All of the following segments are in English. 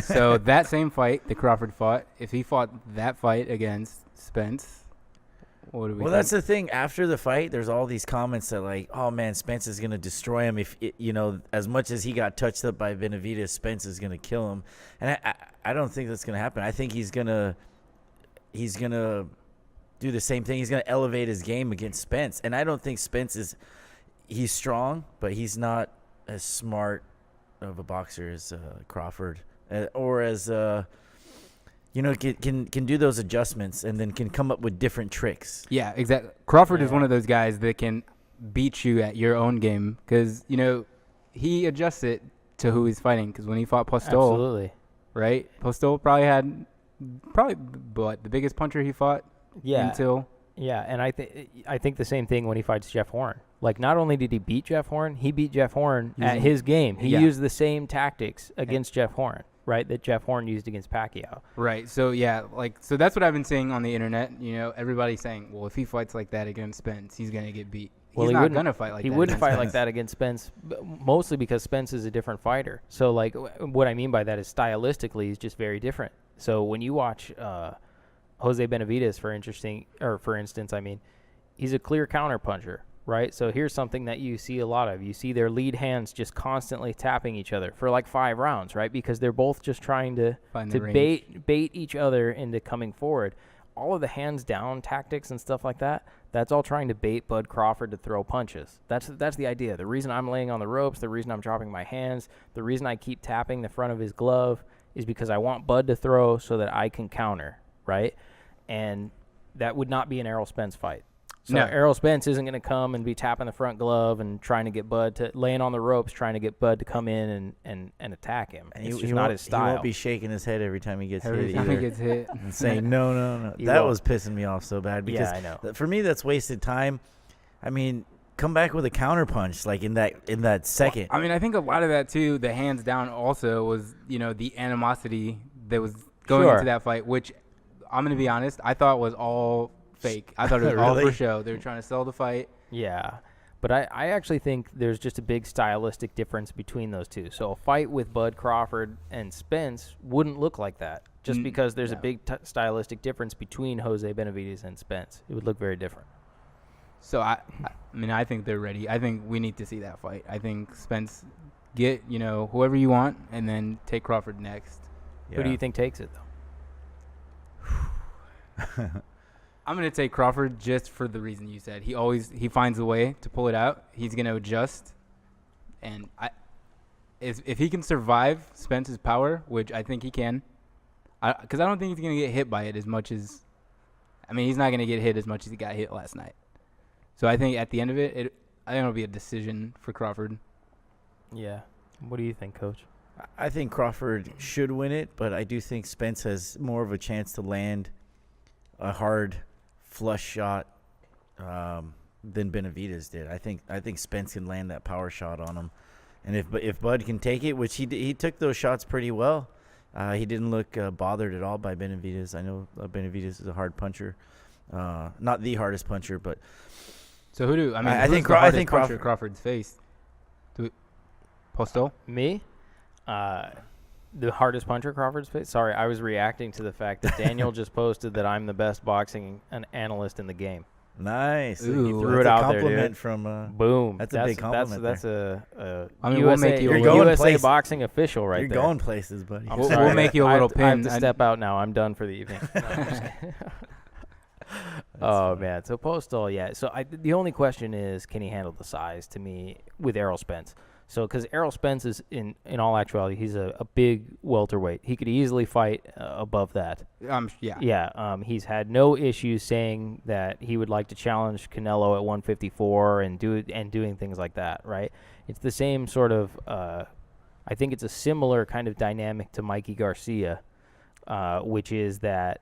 So that same fight that Crawford fought, if he fought that fight against Spence, what do we think? That's the thing. After the fight, there's all these comments that like, oh man, Spence is gonna destroy him. If as much as he got touched up by Benavidez, Spence is gonna kill him. And I don't think that's gonna happen. I think he's gonna do the same thing. He's gonna elevate his game against Spence. And I don't think he's strong, but he's not as smart of a boxer as Crawford, or as can do those adjustments and then can come up with different tricks. Yeah, exactly. Crawford is one of those guys that can beat you at your own game because, he adjusts it to who he's fighting. Because when he fought Postol, absolutely, right? Postol probably had the biggest puncher he fought until. Yeah, and I think the same thing when he fights Jeff Horn. Like, not only did he beat Jeff Horn, he beat Jeff Horn at his game. He used the same tactics against Jeff Horn, right, that Jeff Horn used against Pacquiao. Right. So, so that's what I've been seeing on the internet. Everybody's saying, well, if he fights like that against Spence, he's going to get beat. Well, he's not going to fight like that. He wouldn't fight like that against Spence, mostly because Spence is a different fighter. So, like, what I mean by that is stylistically, he's just very different. So, when you watch Jose Benavidez, for instance, he's a clear counterpuncher, right? So here's something that you see a lot of. You see their lead hands just constantly tapping each other for like 5 rounds, right? Because they're both just trying to bait each other into coming forward. All of the hands down tactics and stuff like that, that's all trying to bait Bud Crawford to throw punches. That's the idea. The reason I'm laying on the ropes, the reason I'm dropping my hands, the reason I keep tapping the front of his glove is because I want Bud to throw so that I can counter, right? And that would not be an Errol Spence fight. So Errol Spence isn't going to come and be tapping the front glove and trying to get Bud to laying on the ropes, trying to get Bud to come in and attack him. And it's just not his style. He won't be shaking his head every time he gets hit. Every time he gets hit. And saying, no. That was pissing me off so bad. Because I know. For me, that's wasted time. Come back with a counter punch like in that second. Well, I think a lot of that, too, the hands down also was, the animosity that was going into that fight, which I'm going to be honest, I thought was all fake. I thought it was really? all for show. They were trying to sell the fight. Yeah. But I actually think there's just a big stylistic difference between those two. So a fight with Bud Crawford and Spence wouldn't look like that just because there's a big stylistic difference between Jose Benavidez and Spence. It would look very different. So, I think they're ready. I think we need to see that fight. I think Spence get, whoever you want and then take Crawford next. Yeah. Who do you think takes it, though? I'm going to take Crawford just for the reason you said. He finds a way to pull it out. He's going to adjust. And if he can survive Spence's power, which I think he can, because I don't think he's going to get hit by it as much as – he's not going to get hit as much as he got hit last night. So I think at the end of it, I think it'll be a decision for Crawford. Yeah. What do you think, Coach? I think Crawford should win it, but I do think Spence has more of a chance to land a hard flush shot than Benavidez did. I think Spence can land that power shot on him, and if Bud can take it, which he took those shots pretty well, he didn't look bothered at all by Benavidez. I know Benavidez is a hard puncher, not the hardest puncher, but. So who do I think Crawford's faced? Postol? Me? The hardest puncher Crawford's faced? Sorry, I was reacting to the fact that Daniel just posted that I'm the best boxing analyst in the game. Nice. Ooh, you threw it out there, dude. From boom. That's a big compliment. That's a we'll make you USA boxing official right there. You're going places, buddy. We'll make you a little pin. I have to step out now. I'm done for the evening. No, I'm just kidding. Oh, man. So Postol, yeah. So the only question is, can he handle the size to me with Errol Spence? So because Errol Spence is, in all actuality, he's a big welterweight. He could easily fight above that. Yeah. Yeah. He's had no issues saying that he would like to challenge Canelo at 154 and doing things like that, right? It's the same sort of I think it's a similar kind of dynamic to Mikey Garcia, which is that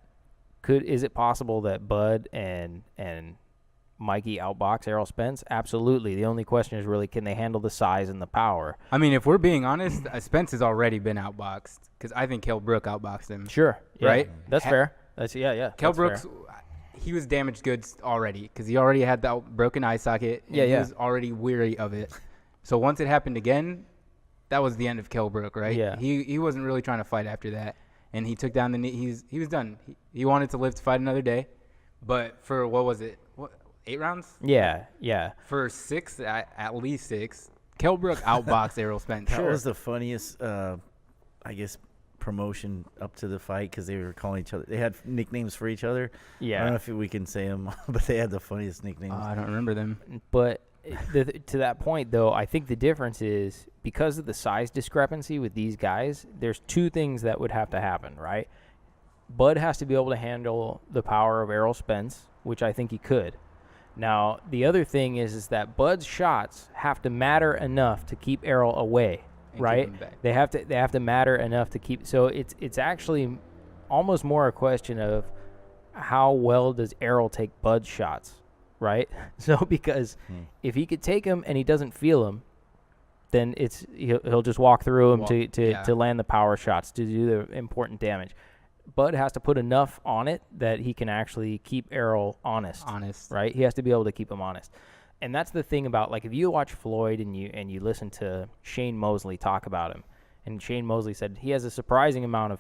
is it possible that Bud and Mikey outbox Errol Spence? Absolutely. The only question is really, can they handle the size and the power? If we're being honest, Spence has already been outboxed because I think Kell Brook outboxed him. Sure. Yeah. Right? That's fair. Yeah. Kell Brooks, he was damaged goods already because he already had that broken eye socket. And he was already weary of it. So once it happened again, that was the end of Kell Brook, right? Yeah. He wasn't really trying to fight after that, and he took down the knee. He was done. He wanted to live to fight another day, but for what was it? 8 rounds? Yeah. For 6, at least 6. Kell Brook outboxed Errol Spence. That was the funniest, I guess, promotion up to the fight because they were calling each other. They had nicknames for each other. Yeah. I don't know if we can say them, but they had the funniest nicknames. I don't remember them. But to that point, though, I think the difference is because of the size discrepancy with these guys, there's 2 things that would have to happen, right? Bud has to be able to handle the power of Errol Spence, which I think he could. Now, the other thing is that Bud's shots have to matter enough to keep Errol away, And right? keep him back. They have to matter enough to keep. So it's actually almost more a question of how well does Errol take Bud's shots, right? So because if he could take him and he doesn't feel him, then he'll just walk through him to land the power shots to do the important damage. Bud has to put enough on it that he can actually keep Errol honest. Right? He has to be able to keep him honest. And that's the thing about, like, if you watch Floyd and you listen to Shane Mosley talk about him, and Shane Mosley said he has a surprising amount of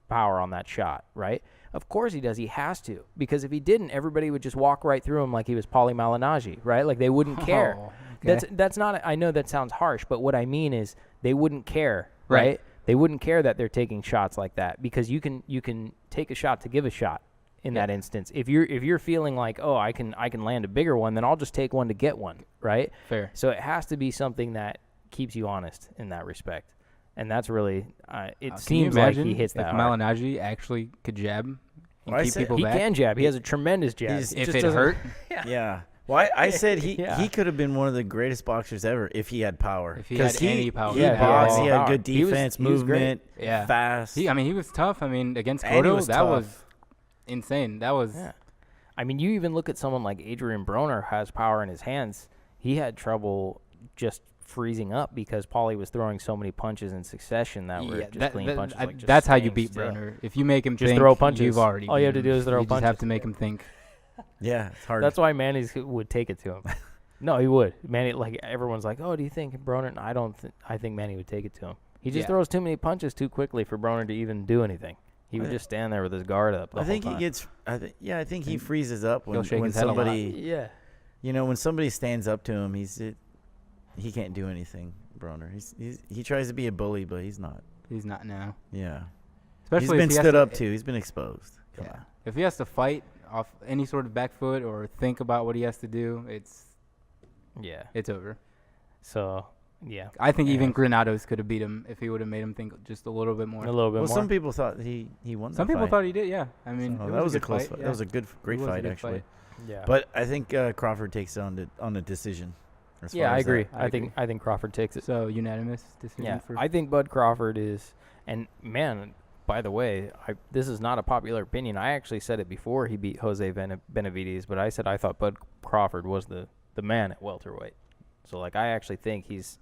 power on that shot, right? Of course he does. He has to. Because if he didn't, everybody would just walk right through him like he was Paulie Malignaggi, right? Like, they wouldn't care. Okay. That's not, I know that sounds harsh, but what I mean is they wouldn't care, right? They wouldn't care that they're taking shots like that because you can take a shot to give a shot in that instance. If you're feeling like, oh, I can land a bigger one, then I'll just take one to get one, right? Fair. So it has to be something that keeps you honest in that respect, and that's really it seems like he hits that if hard. Malignaggi actually could jab and keep people He back. can jab. He has a tremendous jab. If it hurt, Yeah. Well, I said he could have been one of the greatest boxers ever if he had power. If he had any power. He Yeah, boxed. he He had had power. good defense, He was movement, Yeah. fast. he was tough. I mean, against And he Cotto, was that tough. was insane. That was Yeah. I mean, you even look at someone like Adrian Broner has power in his hands. He had trouble just freezing up because Paulie was throwing so many punches in succession that were just clean punches. Like just that's how you staying beat still. Broner. If you make him Just think, throw punches. you've already All you have beat to do him. is throw You just have punches. to make him think. Yeah, it's hard. That's why Manny would take it to him. No, he would. Manny, like, everyone's like, oh, do you think Broner? I don't. I think Manny would take it to him. He just throws too many punches too quickly for Broner to even do anything. He would just stand there with his guard up. The I think whole he time. gets. I think he freezes up He'll shake when his head a lot. somebody. Yeah. When somebody stands up to him, he can't do anything. Broner. He tries to be a bully, but he's not. He's not now. Yeah. Especially He's if been he has stood to- up to. He's been exposed. Come on. If he has to fight off any sort of back foot or think about what he has to do, it's over. So, yeah. I think even Granados could have beat him if he would have made him think just a little bit more. A little bit Well, more. some people thought he won. Some that people fight. thought he did. Yeah, I mean, So it that was a good close fight. fight. That was a great It was a fight good actually. fight. Yeah. But I think Crawford takes it on the decision. as Yeah, far I as agree. that. I think Crawford takes it. So unanimous decision. Yeah, for I think Bud Crawford is, and man, by the way, this is not a popular opinion. I actually said it before he beat Jose Benavides, but I said I thought Bud Crawford was the man at welterweight. So, like, I actually think he's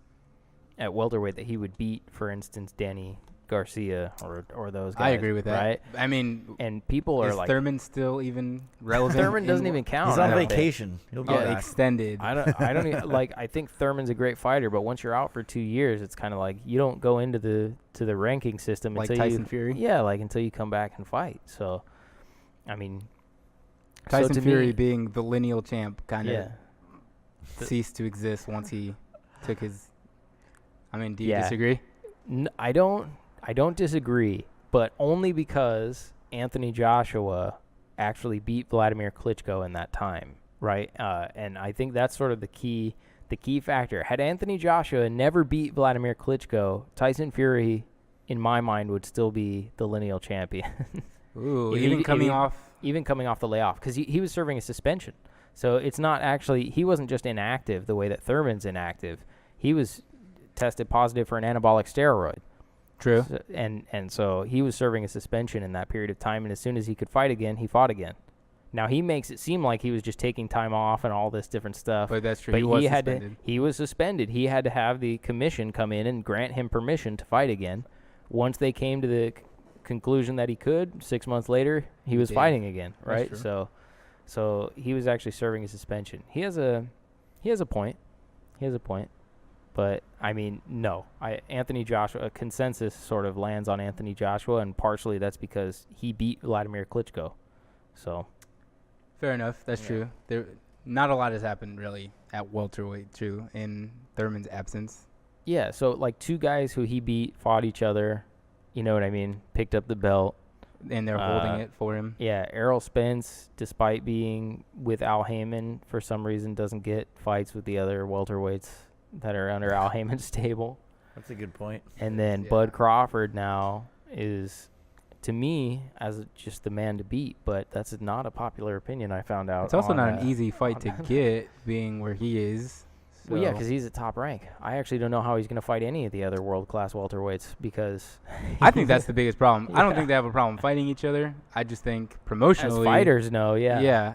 at welterweight that he would beat, for instance, Danny Garcia or those guys. I agree with that. Right? I mean, And people are is like, Thurman still even relevant? Thurman doesn't even count. He's I on don't think. vacation. He'll be back. extended. I don't even, like, I think Thurman's a great fighter, but once you're out for 2 years, it's kind of like you don't go into the ranking system Like until Tyson Fury? Yeah, like until you come back and fight. So, I mean, Tyson to Fury me, being the lineal champ kind of yeah, ceased to exist once he took his. I mean, do you Yeah. disagree? I don't disagree, but only because Anthony Joshua actually beat Vladimir Klitschko in that time, right? And I think that's sort of the key factor. Had Anthony Joshua never beat Vladimir Klitschko, Tyson Fury, in my mind, would still be the lineal champion. Ooh, If even he- coming if he- off. Even coming off the layoff, because he was serving a suspension. So it's not actually, he wasn't just inactive the way that Thurman's inactive. He was tested positive for an anabolic steroid. True. So, and so he was serving a suspension in that period of time, and as soon as he could fight again, he fought again. Now, he makes it seem like he was just taking time off and all this different stuff. But that's true. But he was had suspended. he was suspended. He had to have the commission come in and grant him permission to fight again. Once they came to the conclusion that he could, 6 months later, he was did. fighting again, That's right? true. So he was actually serving a suspension. He has a point. He has a point. But I mean, no. Anthony Joshua, a consensus sort of lands on Anthony Joshua, and partially that's because he beat Vladimir Klitschko. So Fair enough. That's true. Not a lot has happened really at welterweight too in Thurman's absence. yeah, so like two guys who he beat fought each other. You know what I mean? Picked up the belt. And they're holding it for him. Yeah, Errol Spence, despite being with Al Heyman, for some reason doesn't get fights with the other welterweights that are under Al Heyman's table. That's a good point. And then Yeah. Bud Crawford now is, to me, as just the man to beat. But that's not a popular opinion, I found out. It's also on, not an easy fight on to that. get, being where he is. Well, yeah, So- because he's at top rank. I actually don't know how he's going to fight any of the other world-class welterweights because I think that's the biggest problem. I don't Yeah. think they have a problem fighting each other. I just think as promotionally, fighters, no, yeah. yeah,